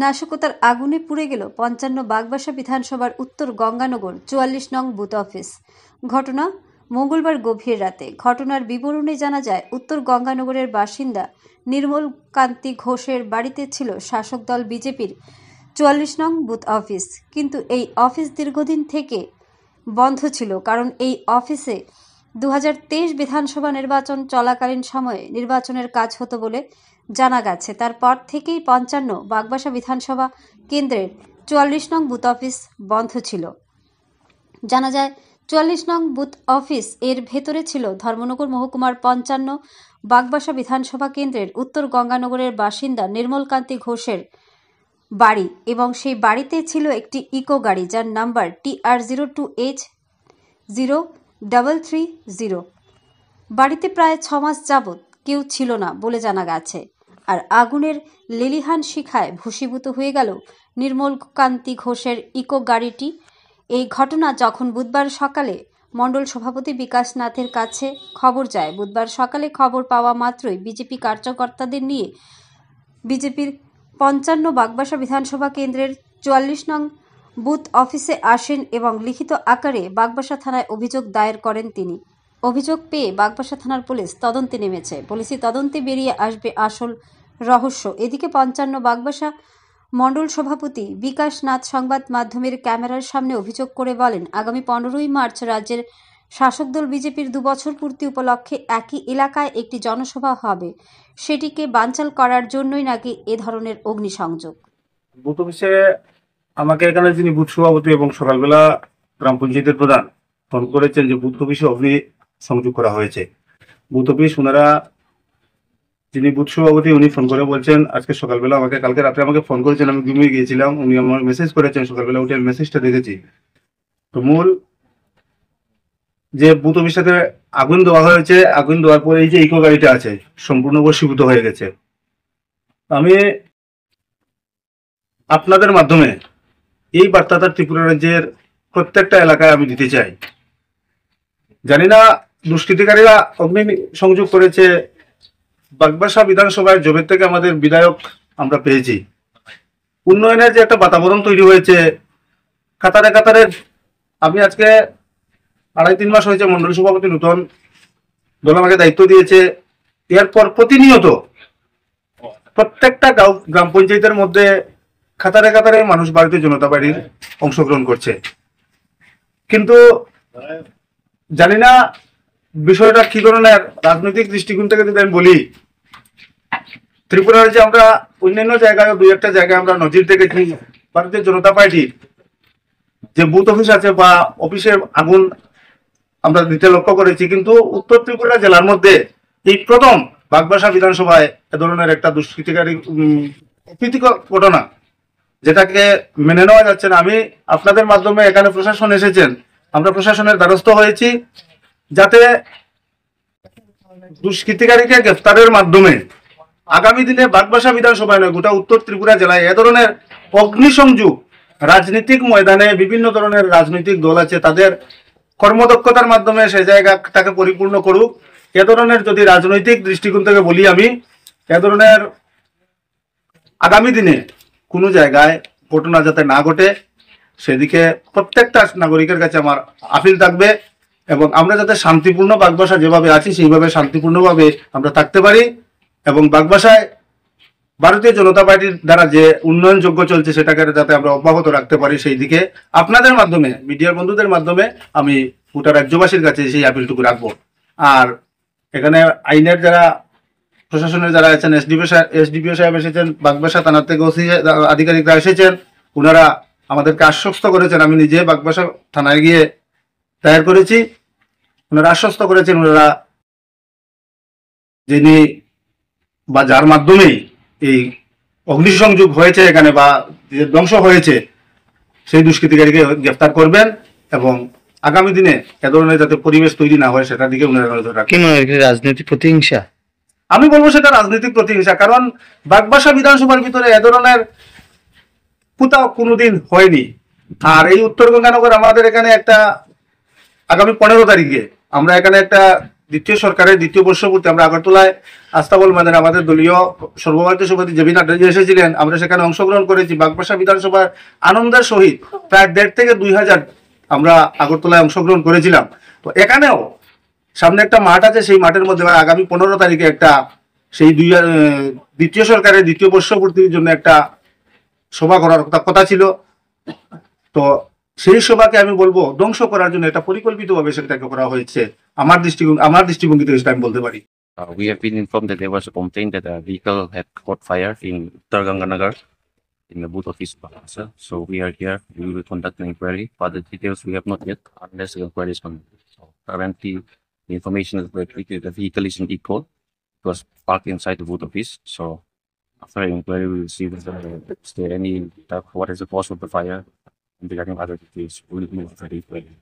নাশকতার আগুনে পুড়ে গেল ৫৫ বাগবাসা বিধানসভার উত্তর গঙ্গানগর ৪৪ নং বুথ অফিস। ঘটনা মঙ্গলবার গভীর রাতে। ঘটনার বিবরণে জানা যায়, উত্তর গঙ্গানগরের বাসিন্দা নির্মল কান্তি ঘোষের বাড়িতে ছিল শাসক দল বিজেপির ৪৪ নং বুথ অফিস। কিন্তু এই অফিস দীর্ঘদিন থেকে বন্ধ ছিল, কারণ এই অফিসে ২০২৩ বিধানসভা নির্বাচন চলাকালীন সময়ে নির্বাচনের কাজ হতো বলে জানা গেছে। তারপর থেকেই ৫৫ বাগবাসা বিধানসভা কেন্দ্রের ৪৪ নং বুথ অফিস বন্ধ ছিল। জানা যায়, ৪৪ নং বুথ অফিস এর ভেতরে ছিল ধর্মনগর মহকুমার ৫৫ বাগবাসা বিধানসভা কেন্দ্রের উত্তর গঙ্গানগরের বাসিন্দা নির্মল কান্তি ঘোষের বাড়ি, এবং সেই বাড়িতে ছিল একটি ইকো গাড়ি যার নাম্বার TR02H0330। বাড়িতে প্রায় ৬ মাস যাবৎ কেউ ছিল না বলে জানা গেছে। আর আগুনের লেলিহান শিখায় ভূষীভূত হয়ে গেল নির্মল কান্তি ঘোষের ইকো গাড়িটি। এই ঘটনা যখন বুধবার সকালে মণ্ডল সভাপতি বিকাশ নাথের কাছে খবর যায়, বুধবার সকালে খবর পাওয়া মাত্রই বিজেপি কার্যকর্তাদের নিয়ে বিজেপির ৫৫ বাগবাসা বিধানসভা কেন্দ্রের ৪৪ নং বুথ অফিসে আসেন এবং লিখিত আকারে বাগবাসা থানায় অভিযোগ দায়ের করেন তিনি। অভিযোগ পেয়ে বাগবাসা থানার পুলিশ তদন্তে নেমেছে। পুলিশি তদন্তে বেরিয়ে আসবে আসল রহস্য। এদিকে ৫৫ বাগবাসা মণ্ডল সভাপতি বিকাশ নাথ সংবাদ মাধ্যমের ক্যামেরার সামনে অভিযোগ করে বলেন, আগামী ১৫ই মার্চ রাজ্যের শাসক দল বিজেপির ২ বছর পূর্তি উপলক্ষে একই এলাকায় একটি জনসভা হবে। সেটিকে বানচাল করার জন্যই নাকি এ ধরনের অগ্নিসংযোগ। বুথ অফিসে আমাকে এখানে যিনি বুথ সভাপতি এবং সকালবেলা গ্রাম পঞ্চায়েতের প্রধান ফোন করেছেন যে বুথ অফিসে অগ্নি সংযোগ করা হয়েছে। বুথ অফিস ওনারা যিনি বুথ সভাপতি উনি ফোন করে বলছেন আজকে সকালবেলা আমাকে, কালকে রাত্রে আমাকে ফোন করেছেন, আমি ঘুমিয়ে গিয়েছিলাম, উনি আমার মেসেজ করেছেন, সকালবেলা উঠে মেসেজটা দেখেছি। তো মূল যে বুথ অফিসটাতে আগুন দেওয়া হয়েছে, আগুন দেওয়ার পরে এই যে ইকো গাড়িটা আছে সম্পূর্ণ বশীভূত হয়ে গেছে। আমি আপনাদের মাধ্যমে এই বার্তাটা ত্রিপুরা রাজ্যের প্রত্যেকটা এলাকায় আমি দিতে চাই। জানি না দুষ্কৃতিকারীরা অগ্নি সংযোগ করেছে। বাগবাসা বিধানসভায় জবের থেকে আমাদের বিধায়ক আমরা পেয়েছি, উন্নয়নের যে একটা বাতাবরণ তৈরি হয়েছে কাতারে কাতারে। আমি আজকে ২.৫-৩ মাস হয়েছে মন্ডল সভাপতি, নতুন দল আমাকে দায়িত্ব দিয়েছে। এরপর প্রতিনিয়ত প্রত্যেকটা গ্রাম পঞ্চায়েতের মধ্যে কাতারে কাতারে মানুষ ভারতীয় জনতা পার্টির অংশগ্রহণ করছে। কিন্তু জানি না বিষয়টা কি ধরনের রাজনৈতিক দৃষ্টিকোণ থেকে যদি আমি বলি, ত্রিপুরা রাজ্যে আমরা অন্যান্য জায়গায় ২-১টা জায়গায় আমরা নজির দেখেছি ভারতীয় জনতা পার্টির যে বুথ অফিস আছে বা অফিসে আগুন আমরা দিতে লক্ষ্য করেছি। কিন্তু উত্তর ত্রিপুরা জেলার মধ্যে এই প্রথম বাগবাসা বিধানসভায় এ ধরনের একটা দুষ্কৃতিকারী অপ্রীতিকর ঘটনা, যেটাকে মেনে নেওয়া যাচ্ছে না। আমি আপনাদের মাধ্যমে এখানে প্রশাসন এসেছেন, আমরা প্রশাসনের দ্বারস্থ হয়েছি যাতে দুষ্কৃতিকারীকে গ্রেফতারের মাধ্যমে আগামী দিনে বাগবাসা বিধানসভায় নয় গোটা উত্তর ত্রিপুরা জেলায় এ ধরনের অগ্নিসংযোগ রাজনৈতিক ময়দানে বিভিন্ন ধরনের রাজনৈতিক দল আছে, তাদের কর্মদক্ষতার মাধ্যমে সেই জায়গাটাকে পরিপূর্ণ করুক। এ ধরনের যদি রাজনৈতিক দৃষ্টিকোণ থেকে বলি আমি, এ ধরনের আগামী দিনে কোনো জায়গায় ঘটনা যাতে না ঘটে সেদিকে প্রত্যেকটা নাগরিকের কাছে আমার আপিল থাকবে, এবং আমরা যাতে শান্তিপূর্ণ বাগবাসা যেভাবে আছি সেইভাবে শান্তিপূর্ণভাবে আমরা থাকতে পারি, এবং বাগবাসায় ভারতীয় জনতা পার্টির দ্বারা যে উন্নয়নযোগ্য চলছে সেটাকে যাতে আমরা অব্যাহত রাখতে পারি, সেই দিকে আপনাদের মাধ্যমে মিডিয়ার বন্ধুদের মাধ্যমে আমি গোটা রাজ্যবাসীর কাছে সেই আপিলটুকু রাখবো। আর এখানে আইনের যারা প্রশাসনের যারা আছেন, এসডিপিও সাহেব এসেছেন, বাগবাসা থানার থেকে ওসি আধিকারিকরা এসেছেন, ওনারা আমাদেরকে আশ্বস্ত করেছেন। আমি নিজে বাগবাসা থানায় গিয়ে দায়ের করেছি, ওনারা আশ্বস্ত করেছেন ওনারা যিনি বা যার মাধ্যমেই এই অগ্নিসংযোগ হয়েছে এখানে বা যে ধ্বংস হয়েছে সেই দুষ্কৃতিকারীকে গ্রেফতার করবেন, এবং আগামী দিনে এ ধরনের যাতে পরিবেশ তৈরি না হয় সেটার দিকে ওনারা নজর রাখবেন। রাজনৈতিক প্রতিহিংসা আমি বলবো সেটা রাজনৈতিক প্রতিহিংসা, কারণ বাগবাসা বিধানসভার ভিতরে এ ধরনের কোথাও কোনোদিন হয়নি। আর এই উত্তর গঙ্গানগর আমাদের এখানে একটা আগামী 15 তারিখে আমরা এখানে একটা দ্বিতীয় সরকারের দ্বিতীয় বর্ষপূর্তি আমরা আগরতলায় আস্তাবল ময়দানে আমাদের দলীয় সর্বভারতীয় সভাপতি জেবি নাড্ডা যে এসেছিলেন, আমরা সেখানে অংশগ্রহণ করেছি। বাগবাসা বিধানসভার আনন্দের সহিত প্রায় 1,500 থেকে 2,000 আমরা আগরতলায় অংশগ্রহণ করেছিলাম। তো এখানেও সামনে একটা মাঠ আছে, সেই মাঠের মধ্যে আগামী 15 তারিখে একটা সেই দ্বিতীয় সরকারের দ্বিতীয় বর্ষপূর্তির জন্য একটা সভা করার কথা ছিল। তো সেই সভাকে আমি বলবো ধ্বংস করার জন্য এটা পরিকল্পিতভাবে সেটাকে করা হয়েছে। আমার দৃষ্টিভঙ্গিতে সেটা আমি বলতে পারি। We have been informed that there was a complaint that a vehicle had caught fire in Uttar Ganganagar in the booth office. So we are here. We will conduct an inquiry. Further details we have not yet, unless the inquiry is complete. So currently, the information is that the vehicle is in equal. It was parked inside the booth office. So after an inquiry, we will see whether is there any what is the cause of the fire. And regarding other details, we will move to the inquiry.